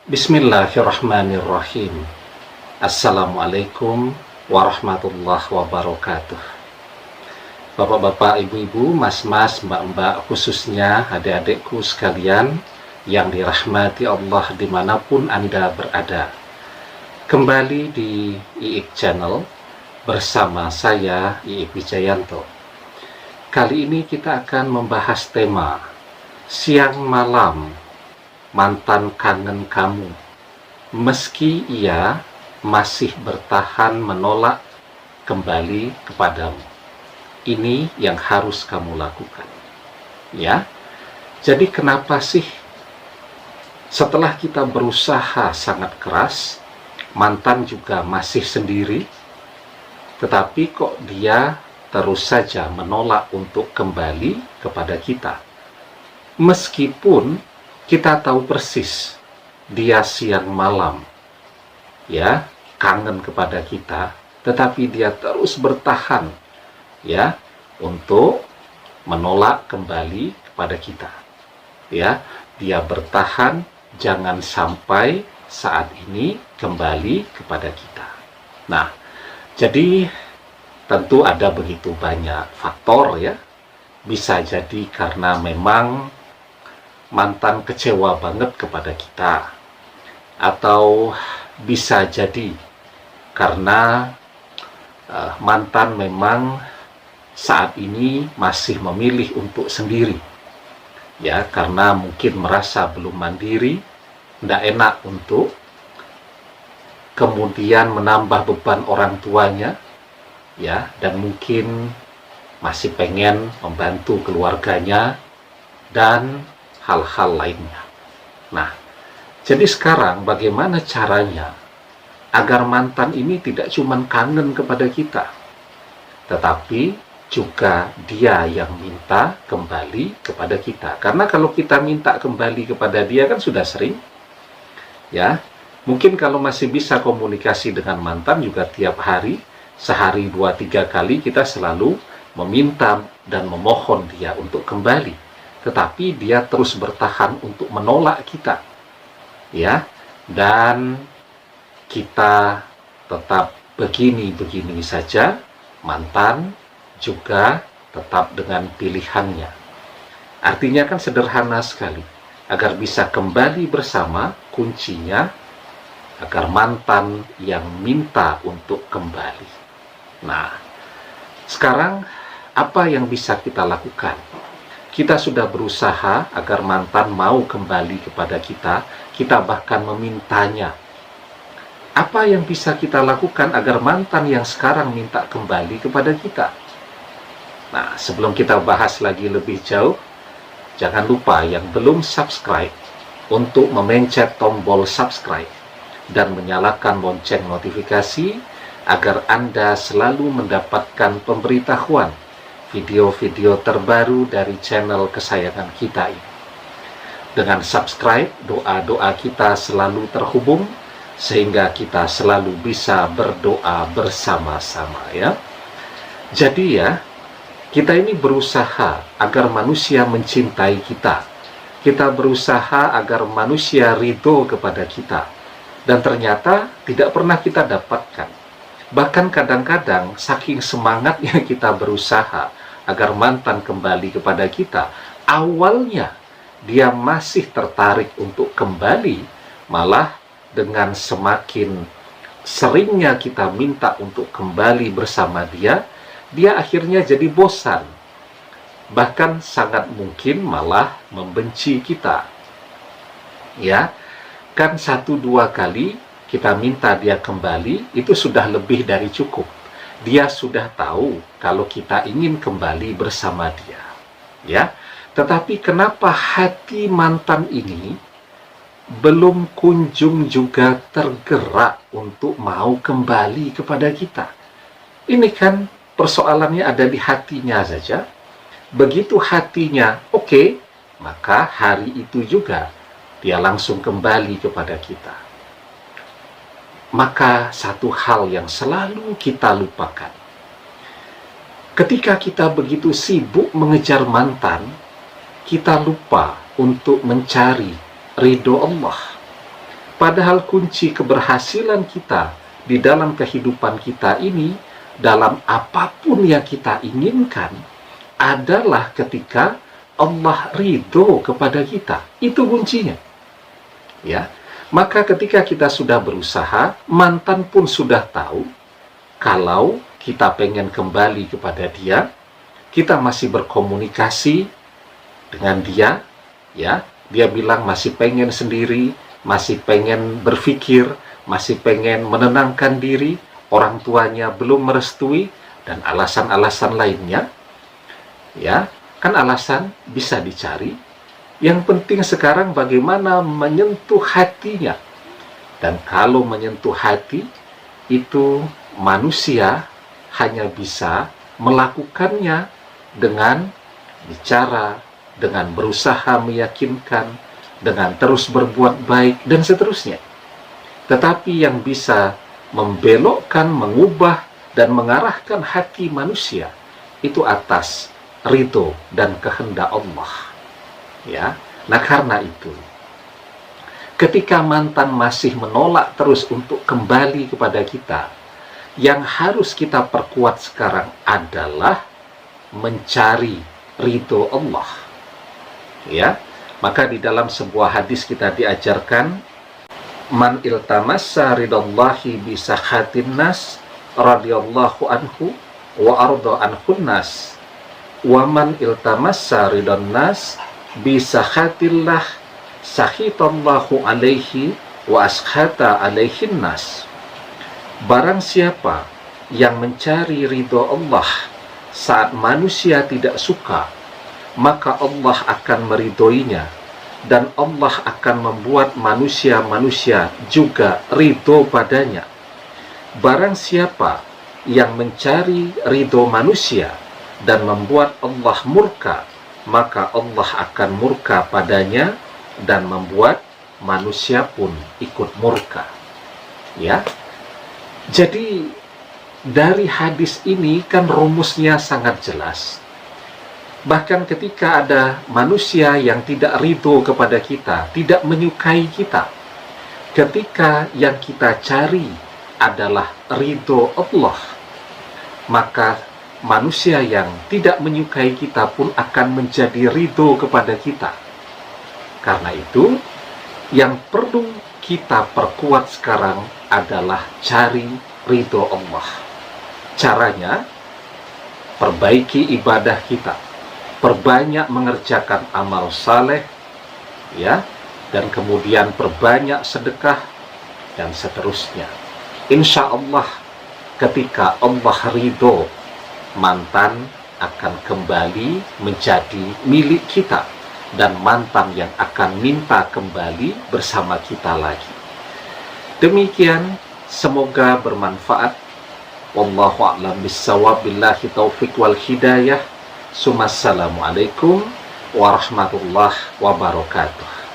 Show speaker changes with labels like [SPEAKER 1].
[SPEAKER 1] Bismillahirrahmanirrahim. Assalamualaikum warahmatullahi wabarakatuh. Bapak-bapak, ibu-ibu, mas-mas, mbak-mbak, khususnya adik-adikku sekalian yang dirahmati Allah dimanapun Anda berada. Kembali di IIK Channel bersama saya, IIK Wijayanto. Kali ini kita akan membahas tema Siang Malam Mantan Kangen Kamu, meski ia masih bertahan menolak kembali kepadamu. Ini yang harus kamu lakukan. Ya. Jadi kenapa sih setelah kita berusaha sangat keras, mantan juga masih sendiri, tetapi kok dia terus saja menolak untuk kembali kepada kita? Meskipun kita tahu persis dia siang malam ya kangen kepada kita, tetapi dia terus bertahan ya untuk menolak kembali kepada kita. Ya, dia bertahan jangan sampai saat ini kembali kepada kita. Nah, jadi tentu ada begitu banyak faktor ya. Bisa jadi karena memang mantan kecewa banget kepada kita, atau bisa jadi karena mantan memang saat ini masih memilih untuk sendiri ya, karena mungkin merasa belum mandiri, tidak enak untuk kemudian menambah beban orang tuanya ya, dan mungkin masih pengen membantu keluarganya dan hal-hal lainnya. Nah, jadi sekarang bagaimana caranya agar mantan ini tidak cuma kangen kepada kita, tetapi juga dia yang minta kembali kepada kita. Karena kalau kita minta kembali kepada dia kan sudah sering, ya. Mungkin kalau masih bisa komunikasi dengan mantan juga tiap hari, sehari 2-3 kali kita selalu meminta dan memohon dia untuk kembali. Tetapi dia terus bertahan untuk menolak kita, ya, dan kita tetap begini-begini saja, mantan juga tetap dengan pilihannya. Artinya kan sederhana sekali, agar bisa kembali bersama, kuncinya agar mantan yang minta untuk kembali. Nah, sekarang apa yang bisa kita lakukan? Kita sudah berusaha agar mantan mau kembali kepada kita, kita bahkan memintanya. Apa yang bisa kita lakukan agar mantan yang sekarang minta kembali kepada kita? Nah, sebelum kita bahas lagi lebih jauh, jangan lupa yang belum subscribe untuk memencet tombol subscribe dan menyalakan lonceng notifikasi agar Anda selalu mendapatkan pemberitahuan video-video terbaru dari channel kesayangan kita ini. Dengan subscribe, doa-doa kita selalu terhubung sehingga kita selalu bisa berdoa bersama-sama ya. Jadi ya, kita ini berusaha agar manusia mencintai kita. Kita berusaha agar manusia ridho kepada kita. Dan ternyata tidak pernah kita dapatkan. Bahkan kadang-kadang saking semangatnya kita berusaha agar mantan kembali kepada kita, awalnya dia masih tertarik untuk kembali, malah dengan semakin seringnya kita minta untuk kembali bersama dia, dia akhirnya jadi bosan. Bahkan sangat mungkin malah membenci kita. Ya, kan 1-2 kali kita minta dia kembali, itu sudah lebih dari cukup. Dia sudah tahu kalau kita ingin kembali bersama dia. Ya, tetapi kenapa hati mantan ini belum kunjung juga tergerak untuk mau kembali kepada kita? Ini kan persoalannya ada di hatinya saja. Begitu hatinya oke, maka hari itu juga dia langsung kembali kepada kita. Maka satu hal yang selalu kita lupakan, ketika kita begitu sibuk mengejar mantan, kita lupa untuk mencari ridho Allah. Padahal kunci keberhasilan kita di dalam kehidupan kita ini, dalam apapun yang kita inginkan, adalah ketika Allah ridho kepada kita. Itu kuncinya. Ya, maka ketika kita sudah berusaha, mantan pun sudah tahu kalau kita pengen kembali kepada dia, kita masih berkomunikasi dengan dia, ya, dia bilang masih pengen sendiri, masih pengen berpikir, masih pengen menenangkan diri, orang tuanya belum merestui, dan alasan-alasan lainnya, ya, kan alasan bisa dicari. Yang penting sekarang bagaimana menyentuh hatinya. Dan kalau menyentuh hati, itu manusia hanya bisa melakukannya dengan bicara, dengan berusaha meyakinkan, dengan terus berbuat baik, dan seterusnya. Tetapi yang bisa membelokkan, mengubah, dan mengarahkan hati manusia, itu atas ridho dan kehendak Allah. Ya, nah karena itu, ketika mantan masih menolak terus untuk kembali kepada kita, yang harus kita perkuat sekarang adalah mencari ridho Allah. Ya, maka di dalam sebuah hadis kita diajarkan, man iltamassa ridallahi bisakhatin nas radhiyallahu anhu wa arda anhun nas, wa man iltamassa ridan nas bisakhatillah sakhitallahu alaihi wa askhata alaihin nas. Barang siapa yang mencari ridho Allah saat manusia tidak suka, maka Allah akan meridhoinya, dan Allah akan membuat manusia-manusia juga ridho padanya. Barang siapa yang mencari ridho manusia dan membuat Allah murka, maka Allah akan murka padanya dan membuat manusia pun ikut murka. Ya, jadi dari hadis ini kan rumusnya sangat jelas. Bahkan ketika ada manusia yang tidak ridho kepada kita, tidak menyukai kita, ketika yang kita cari adalah ridho Allah, maka manusia yang tidak menyukai kita pun akan menjadi ridho kepada kita. Karena itu, yang perlu kita perkuat sekarang adalah cari ridho Allah. Caranya, perbaiki ibadah kita, perbanyak mengerjakan amal saleh, ya, dan kemudian perbanyak sedekah, dan seterusnya. Insya Allah, ketika Allah ridho, mantan akan kembali menjadi milik kita, dan mantan yang akan minta kembali bersama kita lagi. Demikian, semoga bermanfaat. Wallahu a'lam bissawab, billahi taufiq wal hidayah. Assalamualaikum warahmatullahi wabarakatuh.